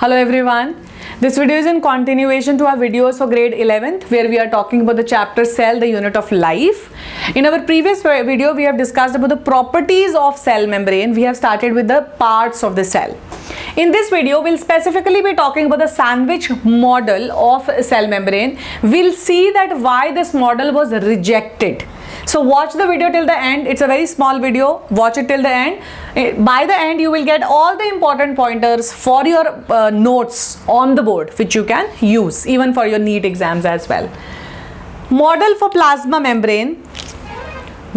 Hello everyone. This video is in continuation to our videos for grade 11th where we are talking about the chapter cell, the unit of life. In our previous video we have discussed about the properties of cell membrane. We have started with the parts of the cell. In this video we'll specifically be talking about the sandwich model of cell membrane. We'll see that why this model was rejected. So watch the video till the end. It's a very small video. Watch it till the end. By the end you will get all the important pointers for your notes on the board which you can use even for your NEET exams as well. Model for plasma membrane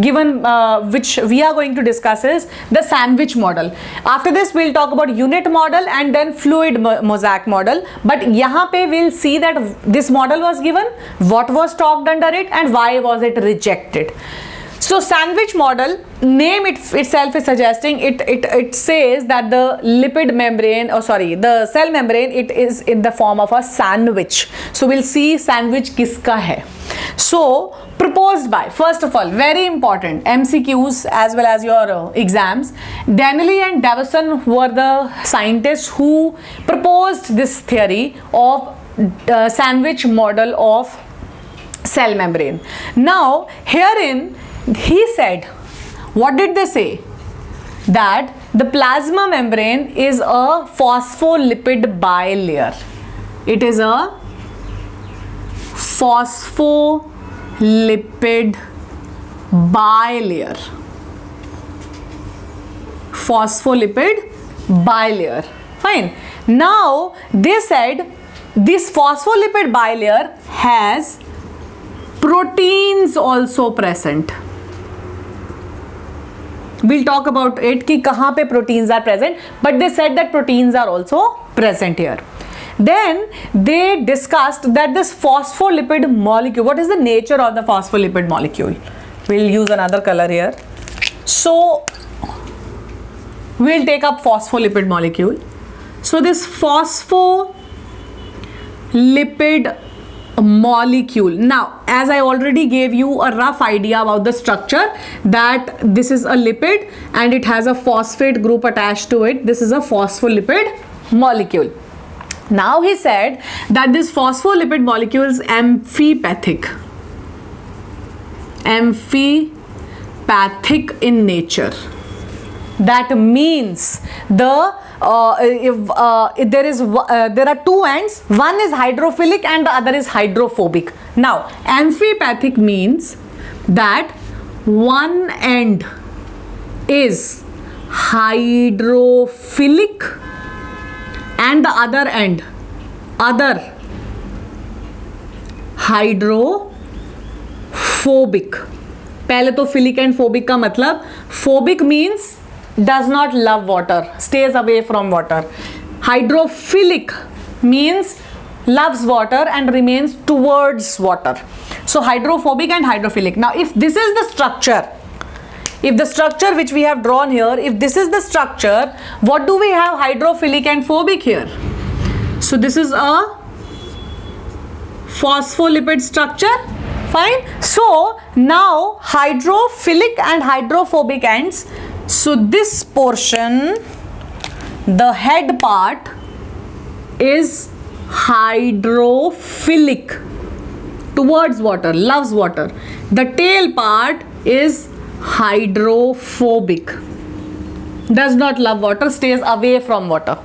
given which we are going to discuss is the sandwich model. After this we'll talk about unit model and then fluid mosaic model, but yahan pe we'll see that this model was given, what was talked under it and why was it rejected. So sandwich model, name itself is suggesting it says that the lipid membrane, the cell membrane, it is in the form of a sandwich. So we'll see sandwich kiska hai. So proposed by, first of all, very important MCQs as well as your exams, Danelli and Davison were the scientists who proposed this theory of sandwich model of cell membrane. Now herein he said, what did they say? That the plasma membrane is a phospholipid bilayer. It is a phospholipid bilayer. Phospholipid bilayer. Fine. Now they said this phospholipid bilayer has proteins also present. We'll talk about it ki kahan pe proteins are present, but they said that proteins are also present here. Then they discussed that this phospholipid molecule, what is the nature of the phospholipid molecule? We'll use another color here. So we'll take up phospholipid molecule. So this phospholipid molecule, now as I already gave you a rough idea about the structure, that this is a lipid and it has a phosphate group attached to it. This is a phospholipid molecule. Now he said that this phospholipid molecule is amphipathic in nature. That means there are two ends, one is hydrophilic and the other is hydrophobic. Now amphipathic means that one end is hydrophilic and the other end hydrophobic. पहले तो philic and phobic का मतलब, phobic means does not love water, stays away from water. Hydrophilic means loves water and remains towards water. So hydrophobic and hydrophilic. Now if this is the structure, if the structure which we have drawn here, if this is the structure, what do we have? Hydrophilic and phobic here. So this is a phospholipid structure. Fine. So now hydrophilic and hydrophobic ends. So this portion, the head part is hydrophilic, towards water, loves water. The tail part is hydrophobic, does not love water, stays away from water.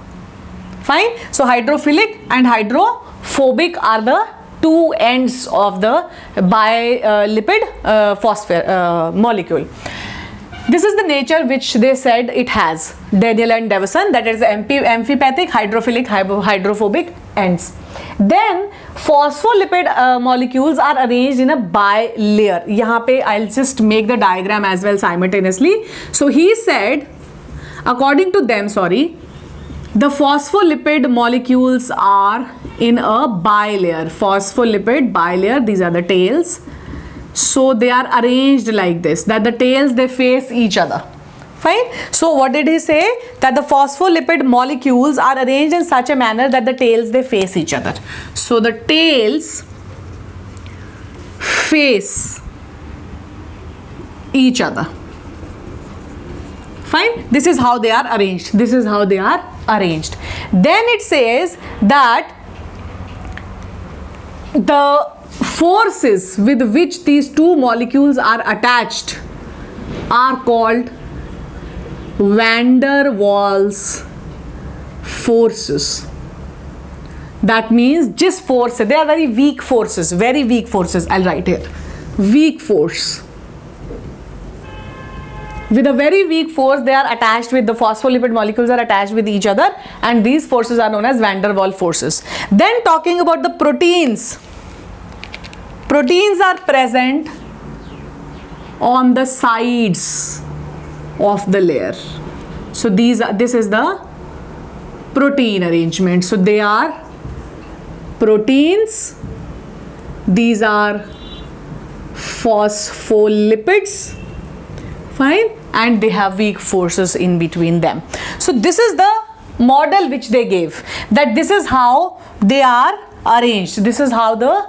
Fine. So hydrophilic and hydrophobic are the two ends of the lipid phosphate molecule. This is the nature which they said it has. Daniel and Davison, that is amphipathic, hydrophilic, hydrophobic ends. Then phospholipid molecules are arranged in a bilayer. Yahan pe I'll just make the diagram as well simultaneously. So he said, according to them, the phospholipid molecules are in a bilayer. Phospholipid bilayer, these are the tails. So they are arranged like this, that the tails, they face each other. Fine. So what did he say? That the phospholipid molecules are arranged in such a manner that the tails, they face each other. So the tails face each other. Fine. This is how they are arranged. This is how they are arranged. Then it says that the forces with which these two molecules are attached are called van der Waals forces. That means just force, they are very weak forces, I'll write here, weak force. With a very weak force, they are attached with the phospholipid molecules are attached with each other, and these forces are known as van der Waals forces. Then talking about the proteins. Proteins are present on the sides of the layer. So this is the protein arrangement. So they are proteins, these are phospholipids, fine, and they have weak forces in between them. So this is the model which they gave, that this is how they are arranged, this is how the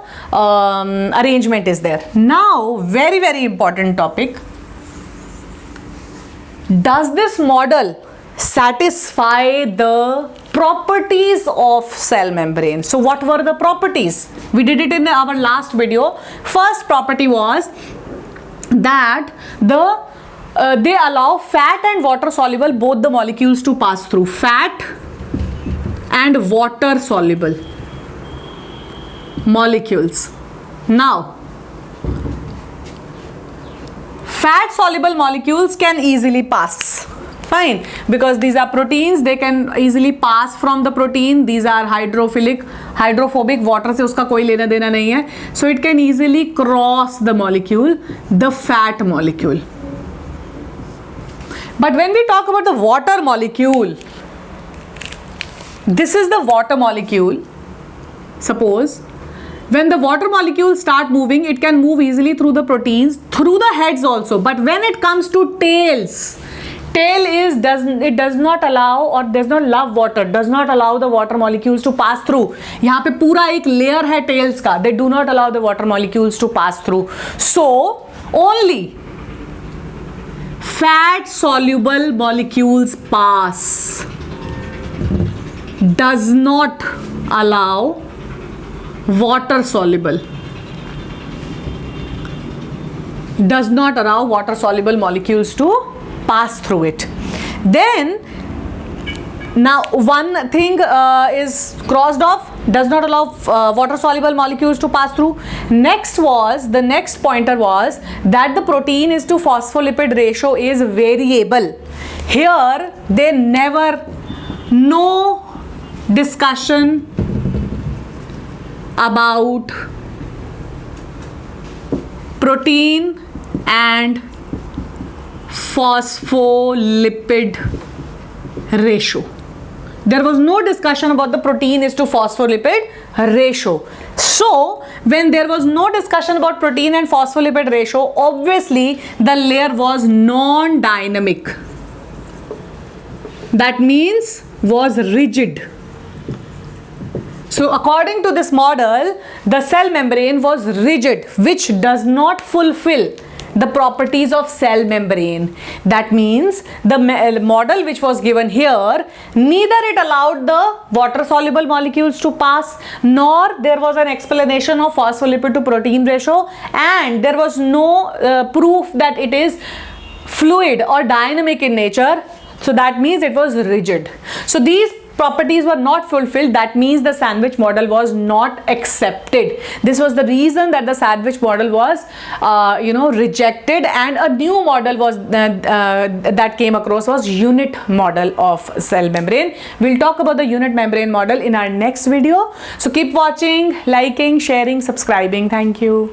arrangement is there. Now, very, very important topic. Does this model satisfy the properties of cell membrane? So what were the properties? We did it in our last video. First property was that they allow fat and water soluble both the molecules to pass through. Fat and water soluble molecules. Now, fat soluble molecules can easily pass, fine, because these are proteins, they can easily pass from the protein. These are hydrophobic, water से उसका कोई लेना देना नहीं है, so it can easily cross the molecule, the fat molecule. But when we talk about the water molecule, this is the water molecule. Suppose when the water molecules start moving, it can move easily through the proteins, through the heads also. But when it comes to tails, tail does not allow or does not love water, does not allow the water molecules to pass through. यहाँ पे पूरा एक layer है tails का. They do not allow the water molecules to pass through. So only fat soluble molecules pass. Does not allow water soluble. Does not allow water soluble molecules to pass through it. Then now one thing is crossed off, does not allow water soluble molecules to pass through. The next pointer was that the protein is to phospholipid ratio is variable. Here they never, no discussion about protein and phospholipid ratio. There was no discussion about the protein is to phospholipid ratio. So when there was no discussion about protein and phospholipid ratio, obviously the layer was non-dynamic. That means was rigid. So according to this model, the cell membrane was rigid, which does not fulfill the properties of cell membrane. That means the model which was given here, neither it allowed the water soluble molecules to pass, nor there was an explanation of phospholipid to protein ratio, and there was no proof that it is fluid or dynamic in nature. So that means it was rigid. So these properties were not fulfilled. That means the sandwich model was not accepted. This was the reason that the sandwich model was rejected, and a new model was that came across was unit model of cell membrane. We'll talk about the unit membrane model in our next video. So keep watching, liking, sharing, subscribing. Thank you.